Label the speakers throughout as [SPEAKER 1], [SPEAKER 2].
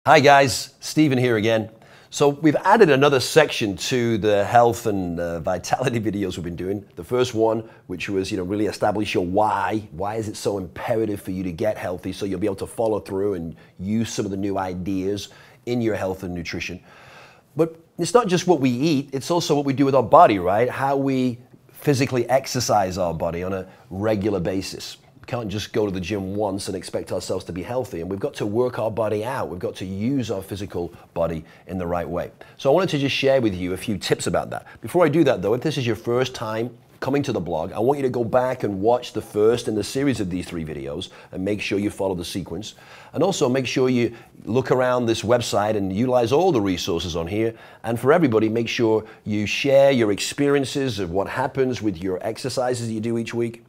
[SPEAKER 1] Hi guys, Stephen here again. So we've added another section to the health and vitality videos we've been doing. The first one, which was really establish your why. Why is it so imperative for you to get healthy so you'll be able to follow through and use some of the new ideas in your health and nutrition. But it's not just what we eat, it's also what we do with our body, right? How we physically exercise our body on a regular basis. We can't just go to the gym once and expect ourselves to be healthy, and we've got to work our body out. We've got to use our physical body in the right way. So I wanted to just share with you a few tips about that. Before I do that though, if this is your first time coming to the blog, I want you to go back and watch the first in the series of these 3 videos and make sure you follow the sequence. And also make sure you look around this website and utilize all the resources on here. And for everybody, make sure you share your experiences of what happens with your exercises that you do each week.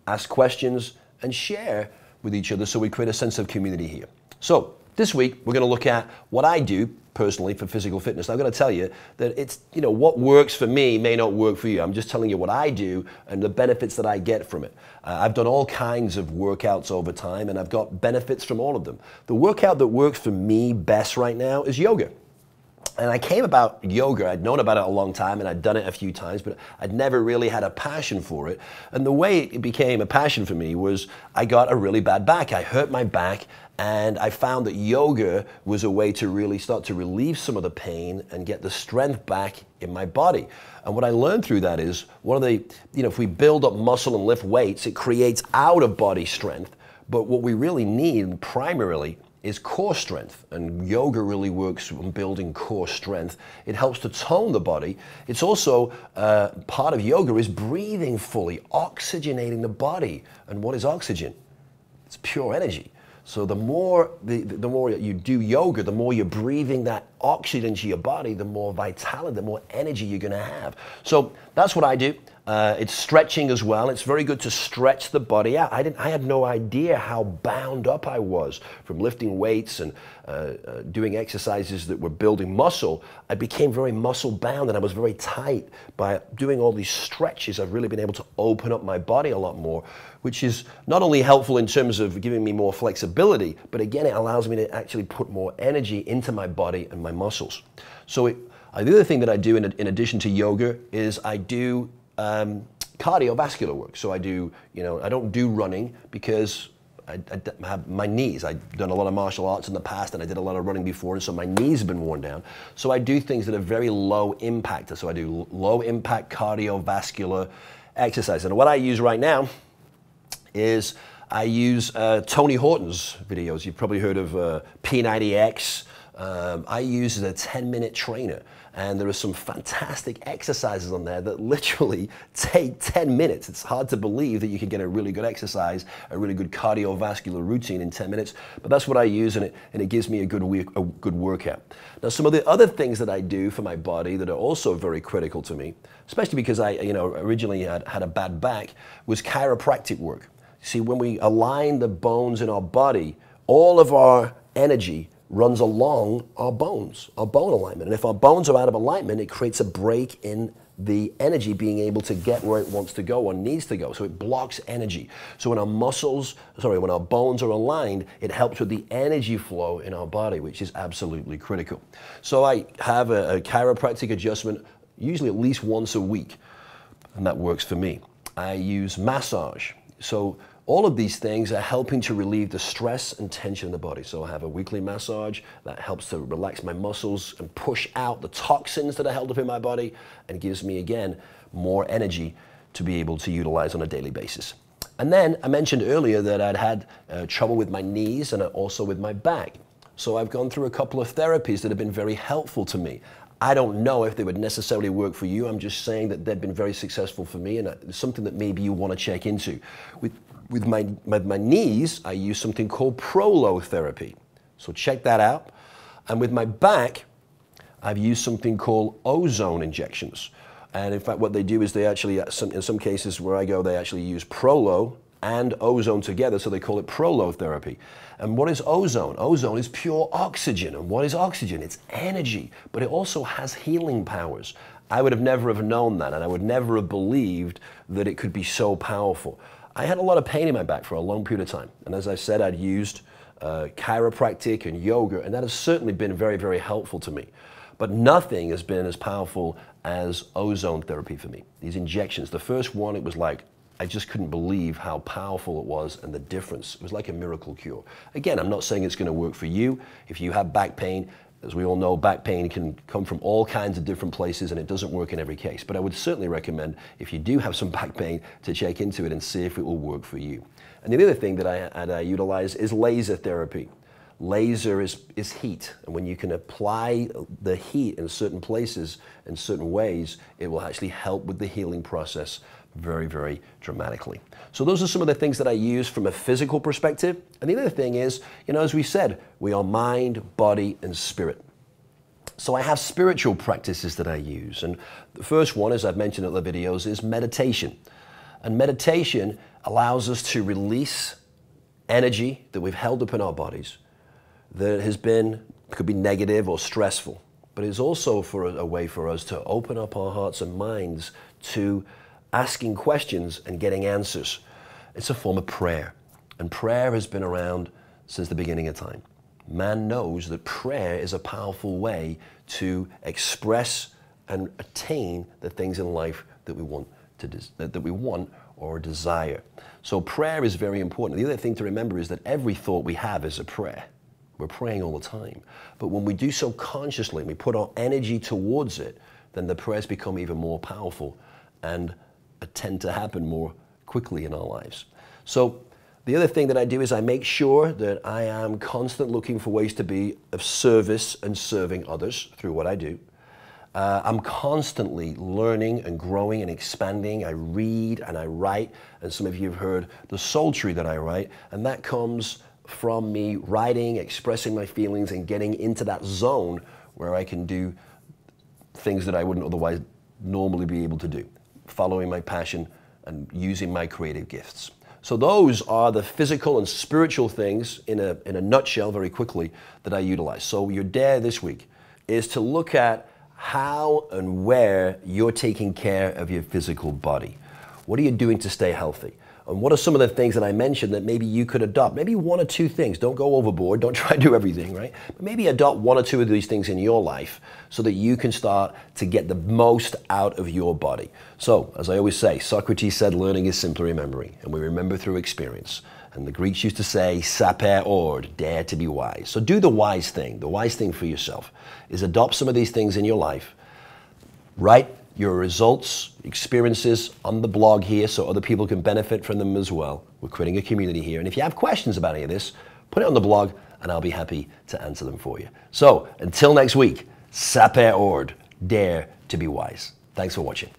[SPEAKER 1] Ask questions and share with each other so we create a sense of community here. So this week we're going to look at what I do personally for physical fitness. I'm going to tell you that it's, what works for me may not work for you. I'm just telling you what I do and the benefits that I get from it. I've done all kinds of workouts over time and I've got benefits from all of them. The workout that works for me best right now is yoga. And I came about yoga, I'd known about it a long time and I'd done it a few times, but I'd never really had a passion for it. And the way it became a passion for me was I got a really bad back. I hurt my back and I found that yoga was a way to really start to relieve some of the pain and get the strength back in my body. And what I learned through that is one of the, if we build up muscle and lift weights, it creates out of body strength. But what we really need primarily is core strength, and yoga really works on building core strength. It helps to tone the body. It's also part of yoga is breathing fully, oxygenating the body. And what is oxygen? It's pure energy. So the more you do yoga, the more you're breathing that oxygen into your body, the more vitality, the more energy you're going to have. So that's what I do. It's stretching as well. It's very good to stretch the body out. I had no idea how bound up I was from lifting weights and doing exercises that were building muscle. I became very muscle bound and I was very tight. By doing all these stretches, I've really been able to open up my body a lot more, which is not only helpful in terms of giving me more flexibility, but again, it allows me to actually put more energy into my body and my muscles. So the other thing that I do in addition to yoga is I do cardiovascular work. So I do, I don't do running because I have my knees. I've done a lot of martial arts in the past and I did a lot of running before, and so my knees have been worn down. So I do things that are very low impact. So I do low impact cardiovascular exercise. And what I use right now is I use Tony Horton's videos. You've probably heard of P90X. I use as a 10-minute trainer, and there are some fantastic exercises on there that literally take 10 minutes. It's hard to believe that you can get a really good exercise, a really good cardiovascular routine in 10 minutes, but that's what I use, and it gives me a good workout. Now, some of the other things that I do for my body that are also very critical to me, especially because I originally had a bad back, was chiropractic work. See, when we align the bones in our body, all of our energy runs along our bones, our bone alignment. And if our bones are out of alignment, it creates a break in the energy being able to get where it wants to go or needs to go. So it blocks energy. So when when our bones are aligned, it helps with the energy flow in our body, which is absolutely critical. So I have a chiropractic adjustment usually at least once a week, and that works for me. I use massage. So all of these things are helping to relieve the stress and tension in the body. So I have a weekly massage that helps to relax my muscles and push out the toxins that are held up in my body and gives me, again, more energy to be able to utilize on a daily basis. And then I mentioned earlier that I'd had trouble with my knees and also with my back. So I've gone through a couple of therapies that have been very helpful to me. I don't know if they would necessarily work for you. I'm just saying that they've been very successful for me, and it's something that maybe you want to check into. With my knees, I use something called prolotherapy. So check that out. And with my back, I've used something called ozone injections. And in fact, what they do is they actually, in some cases where I go, they actually use prolo and ozone together, so they call it prolotherapy. And what is ozone? Ozone is pure oxygen. And what is oxygen? It's energy, but it also has healing powers. I would have never have known that, and I would never have believed that it could be so powerful. I had a lot of pain in my back for a long period of time, and as I said, I'd used chiropractic and yoga, and that has certainly been very, very helpful to me. But nothing has been as powerful as ozone therapy for me. These injections, the first one, it was like, I just couldn't believe how powerful it was and the difference. It was like a miracle cure. Again, I'm not saying it's going to work for you. If you have back pain, as we all know, back pain can come from all kinds of different places and it doesn't work in every case. But I would certainly recommend, if you do have some back pain, to check into it and see if it will work for you. And the other thing that I utilize is laser therapy. Laser is heat, and when you can apply the heat in certain places in certain ways, it will actually help with the healing process very, very dramatically. So those are some of the things that I use from a physical perspective. And the other thing is, as we said, we are mind, body, and spirit. So I have spiritual practices that I use. And the first one, as I've mentioned in the videos, is meditation. And meditation allows us to release energy that we've held up in our bodies that could be negative or stressful. But it's also a way for us to open up our hearts and minds to asking questions and getting answers. It's a form of prayer. And prayer has been around since the beginning of time. Man knows that prayer is a powerful way to express and attain the things in life that we want or desire. So prayer is very important. The other thing to remember is that every thought we have is a prayer. We're praying all the time. But when we do so consciously and we put our energy towards it, then the prayers become even more powerful and tend to happen more quickly in our lives. So the other thing that I do is I make sure that I am constantly looking for ways to be of service and serving others through what I do. I'm constantly learning and growing and expanding. I read and I write, and some of you have heard the sultry that I write, and that comes from me writing, expressing my feelings, and getting into that zone where I can do things that I wouldn't otherwise normally be able to do, following my passion and using my creative gifts. So those are the physical and spiritual things in a nutshell, very quickly, that I utilize. So your dare this week is to look at how and where you're taking care of your physical body. What are you doing to stay healthy? And what are some of the things that I mentioned that maybe you could adopt? Maybe one or two things. Don't go overboard. Don't try to do everything, right? But maybe adopt one or two of these things in your life so that you can start to get the most out of your body. So, as I always say, Socrates said learning is simply remembering, and we remember through experience. And the Greeks used to say, saper ord, dare to be wise. So do the wise thing. The wise thing for yourself is adopt some of these things in your life. Write your results, experiences on the blog here so other people can benefit from them as well. We're creating a community here. And if you have questions about any of this, put it on the blog and I'll be happy to answer them for you. So until next week, saper ord, dare to be wise. Thanks for watching.